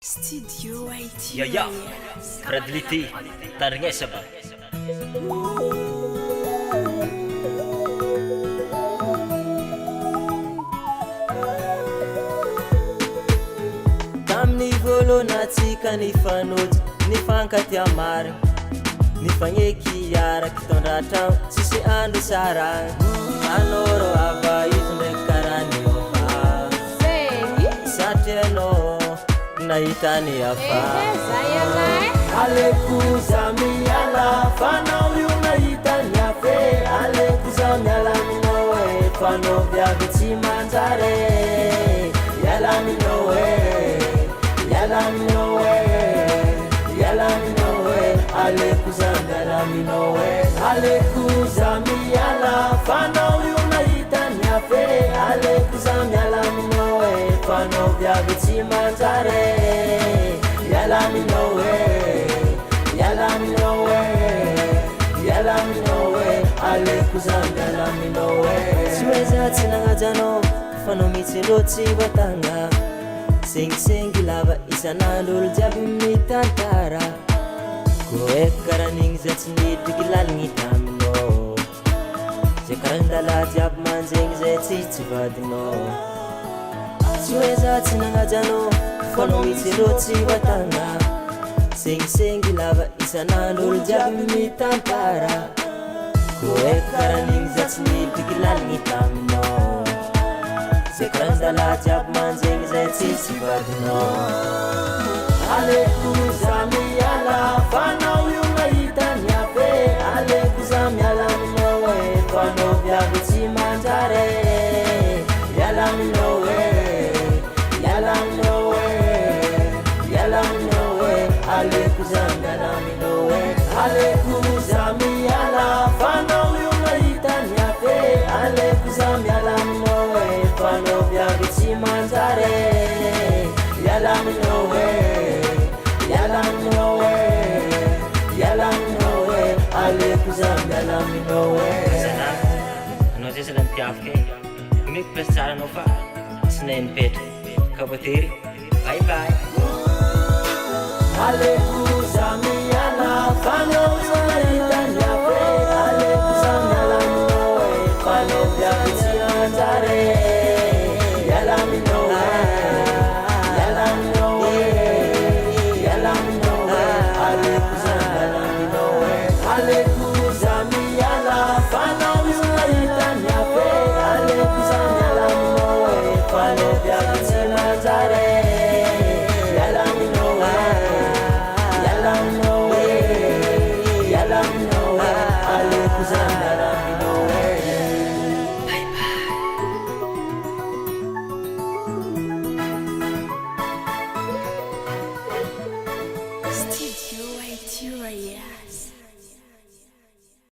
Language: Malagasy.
Studio IT. Ya, Radliti, Tarngesa ba? Tamin'ny voalohanantsika ny fanojo ny fankaty amarina ny fagneky araky tondratrano tsisy andro sara anao ro ava izy ndraiky karany satria anao nahitany afa aleko za miala fanao io nahitany afe aleko za miala aminao e fanao viavy tsy manjare yala aminao e aleko za miala aminao e aleko za miala fanao io nahitany afe aleko za miala aminao e fanao viavy tsy manjare yala aminao e aleko za miala aminao e tsy hoe za tsy nagnajanao fanao mitsy loatsy vatagna sengisengy lava isan'andro olo jiaby mitantara ko eko karan'igny za tsy nidriky laligny taminao zay karan-dala jiaby manjegny zay tsy vadinao tsy hoe za tsy nagnajanao fanao mitsy loatsy vatagna sengisengy lava isan'andro olo jiaby mitantara ko eko karan'igny za tsy nidriky laligny taminao zay karan-dala jiaby manjegny zay tsy vadinao aleko za miala fanao io nahitany afe aleko za miala aminao e fanao viavy tsy manjare yala aminao e aleko za miala aminao e aleko za miala fanao io nahitany afe aleko za miala aminao e fanao viavy tsy manjare yala aminao e aleko za miala aminao e Sana, anao zay sala mitiavaka e. Omeko place tsara anao fa tsy nahay nipetra. Kabatery, bye bye. aleko za miala fanao io nahitany afe aleko za miala aminao e fanao viavy tsy manjare yala aminao e aleko za miala aminao e aleko za miala fanao io nahitany afe aleko za miala aminao e fanao viavy tsy manjare yala aminao e aleko za miala